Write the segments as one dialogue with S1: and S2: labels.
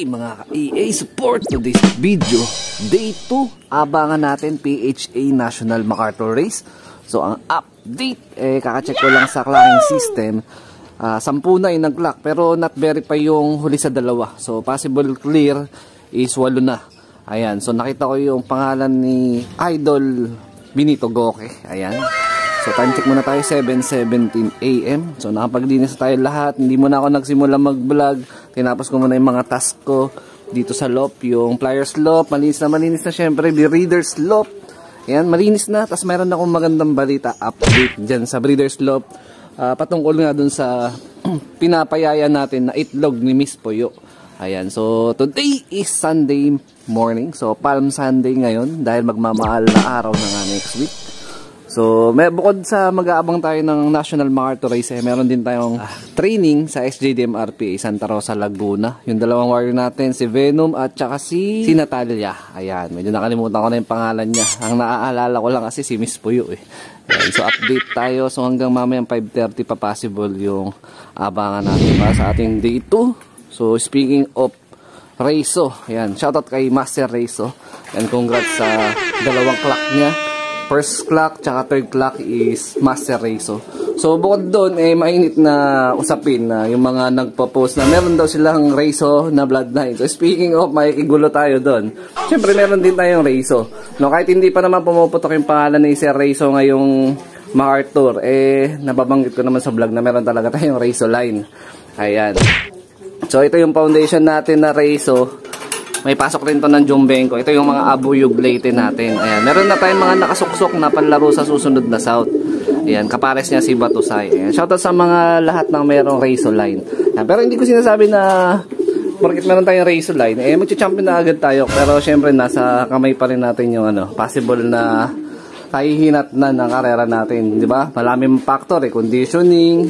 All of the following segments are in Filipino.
S1: Okay mga EA support to this video. Day 2, abangan natin PHA National MacArthur Race. So ang update, kaka-check ko lang sa clocking system. 10 na yung nag-clock pero not verify yung huli sa dalawa. So possible clear is 8 na. Ayan, so nakita ko yung pangalan ni Idol Benito Goke. Ayan. So time check muna tayo, 7:17 AM. So nakapaglinis tayo lahat. Hindi muna ako nagsimula mag-vlog. Tinapos ko muna yung mga task ko dito sa loop. Yung pliers loop, malinis na syempre. Breeder's loop, ayan, malinis na. Tapos meron akong magandang balita, update dyan sa Breeder's loop. Patungkol nga dun sa pinapayaya natin na itlog ni Miss Puyo. Ayan, so today is Sunday morning. So Palm Sunday ngayon dahil magmamahal na araw na nga next week. So, bukod sa mag-aabang tayo ng National MacArthur Race, meron din tayong training sa SJDM RPA Santa Rosa, Laguna. Yung dalawang warrior natin, si Venom at saka si Natalia. Ayan, medyo nakalimutan ko na yung pangalan niya. Ang naaalala ko lang kasi si Miss Puyo eh. Ayan, so, update tayo. So, hanggang mamayang 5:30 pa possible yung abangan natin para sa ating day 2. So, speaking of Reiso, ayan, shoutout kay Master Reiso. And congrats sa dalawang clock niya. First clock tsaka third clock is Master Reiso. So bukod doon mainit na usapin na yung mga nagpo-post na meron daw silang Reiso na bloodline. So speaking of, may igulo tayo doon. Siyempre meron din tayong Reiso. No, kahit hindi pa naman pumuputok yung pangalan ni Sir Reiso ngayong MacArthur, nababanggit ko naman sa vlog na meron talaga tayong Reiso line. Ayan. So ito yung foundation natin na Reiso. May pasok rin to ng Jumbenko. Ito yung mga abuyog late natin. Ayan. Meron na tayong mga nakasuksok na panlaro sa susunod na South. Ayan. Kapares niya si Batusay. Ayan. Shoutout sa mga lahat ng merong Reiso line. Ayan. Pero hindi ko sinasabi na bakit meron tayong Reiso line. Magcha-champion na agad tayo. Pero syempre nasa kamay pa rin natin yung possible na kahihinat na ng karera natin. Diba? Maraming factor conditioning.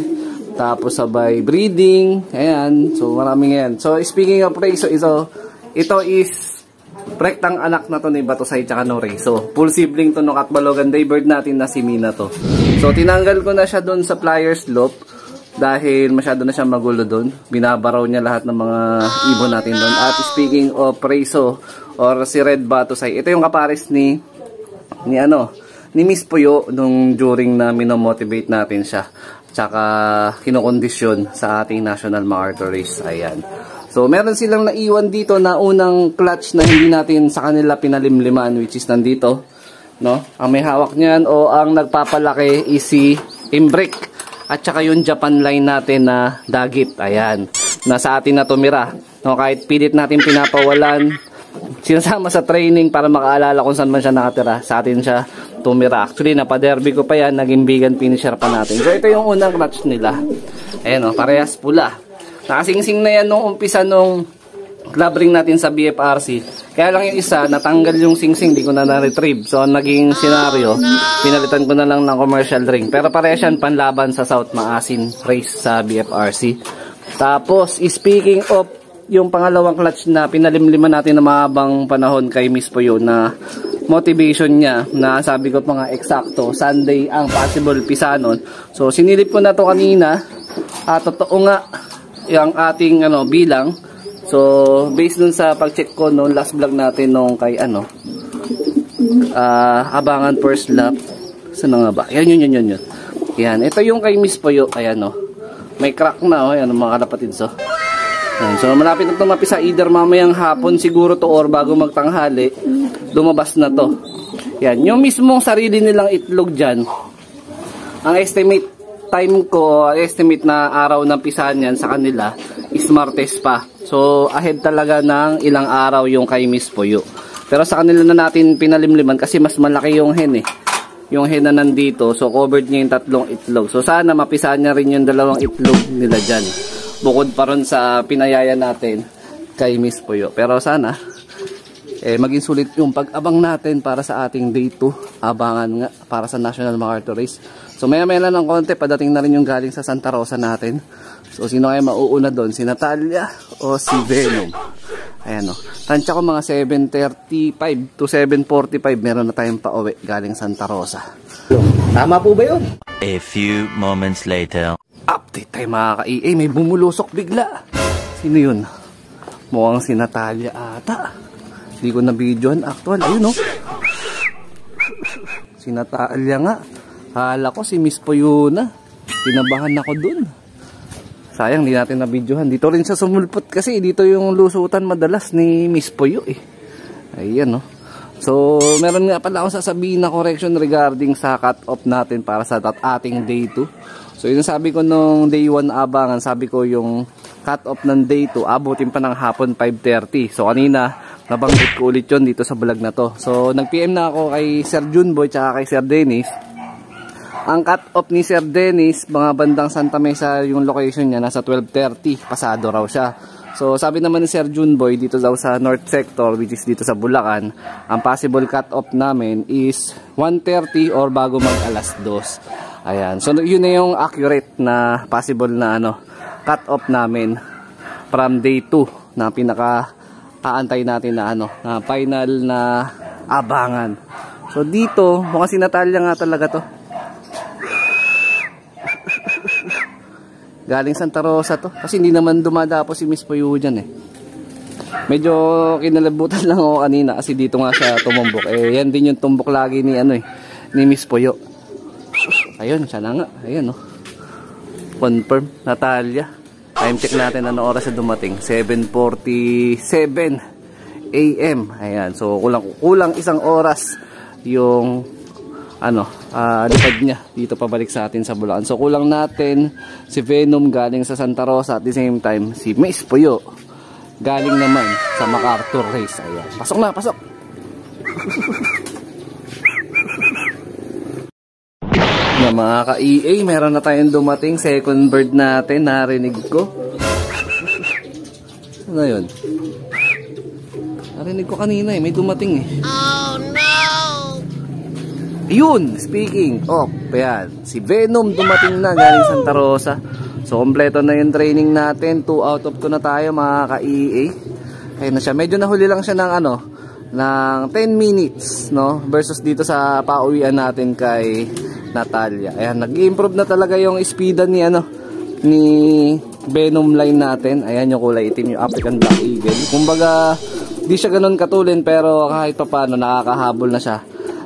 S1: Tapos sabay breeding. Ayan. So maraming yan. So speaking of Reiso, ito is rektang anak na to ni Batusay tsaka no Reiso. Full sibling to no Katbalogan Daybird natin na si Mina to. So tinanggal ko na siya doon sa pliers loop dahil masyado na siya magulo doon. Binabaraw niya lahat ng mga ibon natin doon. At speaking of Reiso or si Red Batusay, ito yung kapares ni Miss Puyo nung during na minomotivate natin siya. Tsaka kinokondisyon sa ating National MacArthur Race. Ayan. So, meron silang naiwan dito na unang clutch na hindi natin sa kanila pinalimliman, which is nandito. No? Ang may hawak niyan o ang nagpapalaki is si Imbrick. At saka yung Japan line natin na Dagit. Ayan. Na sa atin na tumira. No? Kahit pilit natin pinapawalan, sinasama sa training para makaalala kung saan man siya nakatira. Sa atin siya tumira. Actually, napaderby ko pa yan. Naging vegan finisher pa natin. So, ito yung unang clutch nila. Ayan o, parehas pula. Nakasingsing na yan nung umpisa nung club ring natin sa BFRC. Kaya lang yung isa, natanggal yung singsing, di ko na na-retrieve. So, naging senaryo, pinalitan ko na lang ng commercial ring. Pero pareha yan panlaban sa South Maasin race sa BFRC. Tapos, speaking of yung pangalawang clutch na pinalimliman natin na mahabang panahon kay Miss Puyo na motivation niya, na sabi ko pa nga eksakto, Sunday ang possible pisanon. So, sinilip ko na to kanina. Totoo nga, yung ating bilang. So based dun sa pag-check ko no last vlog natin nung kay abangan first lap. Saan nga ba? Yan. Yan, ito yung kay Miss Puyo. Ayan may crack na ayan mga kalapatids. Ayan, so malapit na tumapis sa either mamayang hapon siguro to or bago magtanghali lumabas na to. Yan, yung mismong sarili nilang itlog dyan, ang estimate time ko, estimate na araw ng pisahan yan sa kanila is Martes pa. So, ahead talaga ng ilang araw yung kay Miss Puyo. Pero sa kanila na natin pinalimliman kasi mas malaki yung hen Yung hen na nandito. So, covered niya yung 3 itlog. So, sana mapisahan niya rin yung 2 itlog nila dyan. Bukod pa ron sa pinayaya natin kay Miss Puyo. Pero sana, maging sulit yung pag-abang natin para sa ating day 2. Abangan nga para sa National MacArthur Race. So maya-maya lang ng konti, padating na rin yung galing sa Santa Rosa natin. So sino kaya mauuna doon? Si Natalia o si Venom? Ayan tansya ko mga 7:35 to 7:45 meron na tayong pauwi galing Santa Rosa.
S2: Tama po ba yun?
S3: A few moments later.
S1: Update tayo mga ka-EA, may bumulusok bigla. Sino yun? Mukhang si Natalia ata. Hindi ko na videohan actual. Ayun oh. Si Natalia nga. Hala ko si Miss Poyuna. Tinabahan ako dun. Sayang, di natin na videohan. Dito rin siya sumulpot kasi dito yung lusutan madalas ni Miss Poyo eh. Ayan oh. So, meron nga pala akong sasabihin na correction regarding sa cut-off natin para sa ating day 2. So, yun sabi ko nung day 1 abangan, sabi ko yung cut-off ng day 2, abutin pa ng hapon 5:30. So, kanina, nabanggit ko ulit yun dito sa vlog na to. So, nag-PM na ako kay Sir Junboy tsaka kay Sir Dennis. Ang cut-off ni Sir Dennis, mga bandang Santa Mesa yung location niya, nasa 12:30, pasado raw siya. So, sabi naman ni Sir Junboy, dito daw sa North Sector, which is dito sa Bulacan, ang possible cut-off namin is 1:30 or bago mag-alas 2. Ayan. So, yun na yung accurate na possible na cut-off namin from day 2 na pinaka-kaantay natin na na final na abangan. So, dito, mukhang si Natalia nga talaga to. Galing Santa Rosa to. Kasi hindi naman dumadapo si Miss Poyo dyan eh. Medyo kinalabutan lang ako kanina kasi dito nga siya tumumbok. Eh, yan din yung tumbok lagi ni ni Miss Poyo. Ayun, siya na nga. Ayun oh. Confirm, Natalia. Time check natin ano oras na dumating. 7:47 AM. Ayan, so kulang isang oras yung lipad niya dito pabalik sa atin sa Bulacan. So kulang natin si Venom galing sa Santa Rosa, at the same time si Miss Poyo galing naman sa MacArthur Race. Ayan. Pasok na, pasok. Yan mga ka-EA, meron na tayong dumating. Second bird natin, narinig ko. Ano yun? Narinig ko kanina eh, may dumating eh. Oh no! Yun, speaking of, ayan, si Venom dumating na galing Santa Rosa. So, kompleto na yung training natin. 2 out of 2 na tayo mga ka-EA. Ayun na siya. Medyo nahuli lang siya ng ng 10 minutes, no? Versus dito sa pauwian natin kay Natalia. Ayan, nag-improve na talaga yung speedan ni ni Venom line natin. Ayan yung kulay itim, yung African Black Eagle. Kumbaga, di siya ganun katulin pero kahit pa paano nakakahabol na siya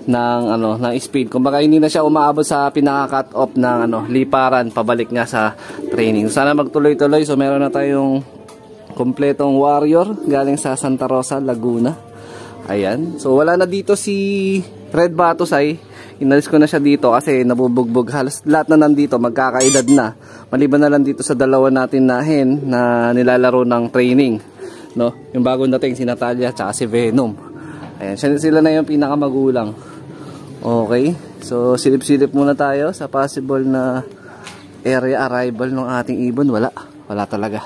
S1: ng speed. Kumbaga hindi na siya umaabot sa pinaka-cut off ng liparan pabalik nga sa training. Sana magtuloy-tuloy. So meron na tayong kompletong warrior galing sa Santa Rosa, Laguna. Ayan. So wala na dito si Red Batusay. Inalis ko na siya dito kasi nabubugbog. Halos lahat na nandito magkakaedad na. Maliban na lang dito sa dalawa natin na hen na nilalaro ng training, no? Yung bagong dating si Natalia at si Venom. Ayan, sila na yung pinakamagulang. Okay, so silip-silip muna tayo sa possible na area arrival ng ating ibon. Wala talaga.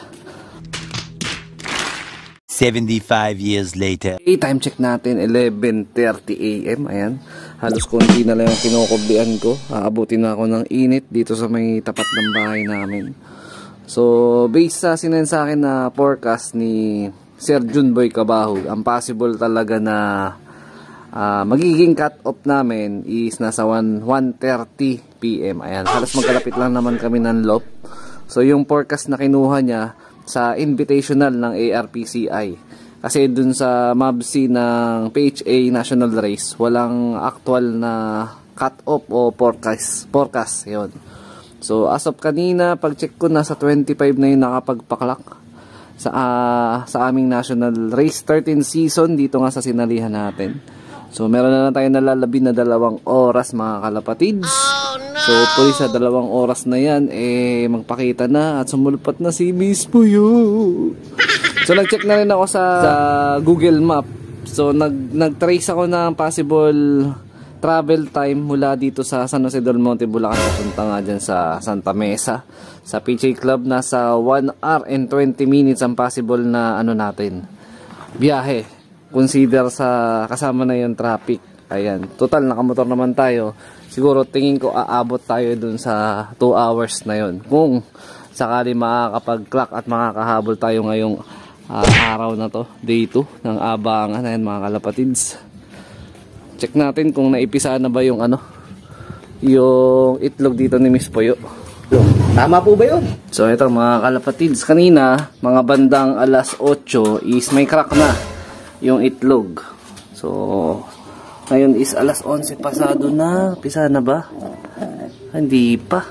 S3: 75 years later.
S1: Okay, time check natin 11:30 AM. Ayan, halos konti na lang yung kinukublian ko. Aabutin na ako ng init dito sa may tapat ng bahay namin. So based sa sinend sa akin na forecast ni Sir Junboy Cabahug, ang possible talaga na magiging cut-off namin is nasa 1:30 PM. Ayan, halos magkalapit lang naman kami ng LOP. So yung forecast na kinuha niya sa invitational ng ARPCI. Kasi dun sa MABC ng PHA National Race, walang actual na cut-off o forecast. Yun. So as of kanina, pag-check ko nasa 25 na yung nakapagpaklak sa aming national race 13 season dito nga sa sinalihan natin. So meron na lang tayo nalalabi na 2 oras mga kalapatids. Oh, no! So tuloy sa 2 oras na yan magpakita na at sumulpat na si Miss Poyo. So nag-check na rin ako sa Google Map. So nag-trace ako ng possible travel time mula dito sa San Jose del Monte, Bulacan, papunta nga dyan sa Santa Mesa. Sa PHA Club, nasa 1 hour and 20 minutes ang possible na natin biyahe. Consider sa kasama na yung traffic. Ayan, total nakamotor naman tayo. Siguro tingin ko aabot tayo dun sa 2 hours na yon. Kung sakali makakapag-clock at makakahabol tayo ngayong araw na to, day 2 ng abangan. Ayan mga kalapatids. Check natin kung naipisa na ba yung yung itlog dito ni Miss Poyo.
S2: Tama po ba yun?
S1: So ito mga kalapatids, kanina mga bandang alas 8 is may crack na yung itlog. So ngayon is alas 11 pasado na. Pisa na ba? Hindi pa.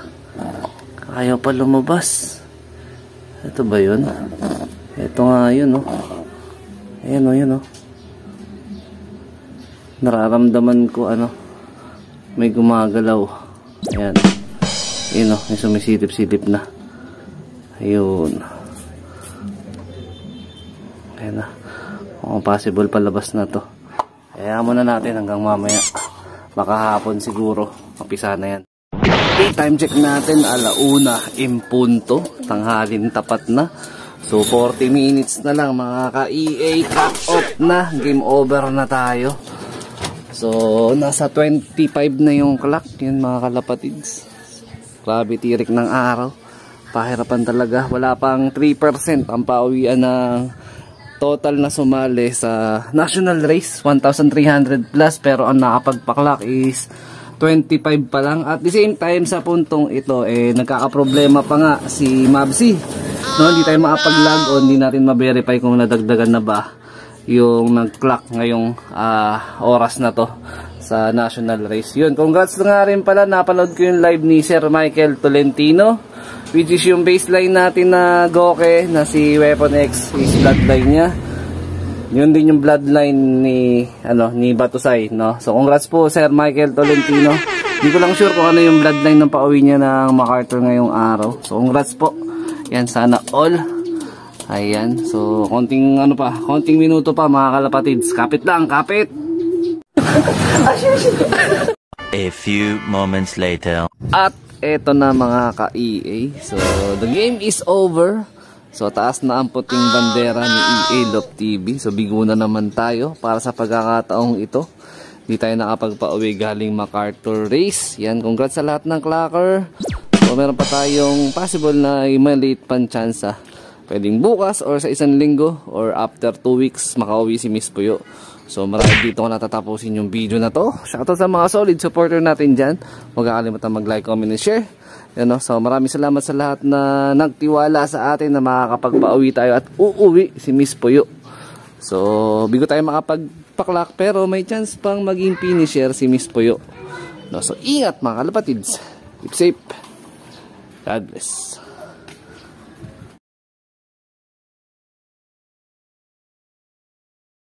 S1: Ayaw pa lumabas. Ito ba yun? Ito nga yun, oh. Ayan, oh, yun, oh. Nararamdaman ko, ano, may gumagalaw. Ayan. Ayan, oh, may sumisilip-silip na. Ayun. Ayan na. Kung possible palabas na to. Kaya muna natin hanggang mamaya. Baka hapon siguro. Mapisa na yan. Time check natin, 1:00 impunto, tanghalin tapat na. So 40 minutes na lang mga ka-EA, cut off na, game over na tayo. So nasa 25 na yung clock, yun mga kalapatids. Grabe tirik ng araw, pahirapan talaga. Wala pang 3% ang pauwian ng total na sumali sa national race, 1,300 plus, pero ang nakapagpa-clock is 25 pa lang. At the same time sa puntong ito nagkakaproblema pa nga si Mabsi, no? Hindi tayo makapag-log on, hindi natin ma-verify kung nadagdagan na ba yung nag-clock ngayong oras na to sa national race. Yun, congrats na nga rin pala, napanood ko yung live ni Sir Michael Tolentino, which is yung baseline natin na Goke na si Weapon X is bloodline niya. Yun din yung bloodline ni ni Batusay, no? So congrats po Sir Michael Tolentino. Hindi ko lang sure kung ano yung bloodline ng pauwi niya ng MacArthur ngayong araw. So congrats po. Yan, sana all. Ayan. So konting konting minuto pa mga kalapatids. Kapit lang, kapit.
S3: A few moments later.
S1: At eto na mga ka-EA. So the game is over. So taas na ang puting bandera ni EA Lop TV. So bigo na naman tayo para sa pagkakataong ito. Hindi tayo nakapagpa-uwi galing MacArthur race. Yan, congrats sa lahat ng clocker. So meron pa tayong possible na maliit pang chance. Pwedeng bukas or sa isang linggo or after 2 weeks makauwi si Miss Puyo. So marami dito ko natatapusin yung video na to. Shoutout sa mga solid supporter natin dyan. Huwag kakalimutan mag-like, comment, and share. So maraming salamat sa lahat na nagtiwala sa atin na makakapagpa-uwi tayo at uuwi si Miss Puyo. So bigo tayo makapagpaklak pero may chance pang maging finisher si Miss Puyo. So ingat mga kalapatids. Keep safe. God bless.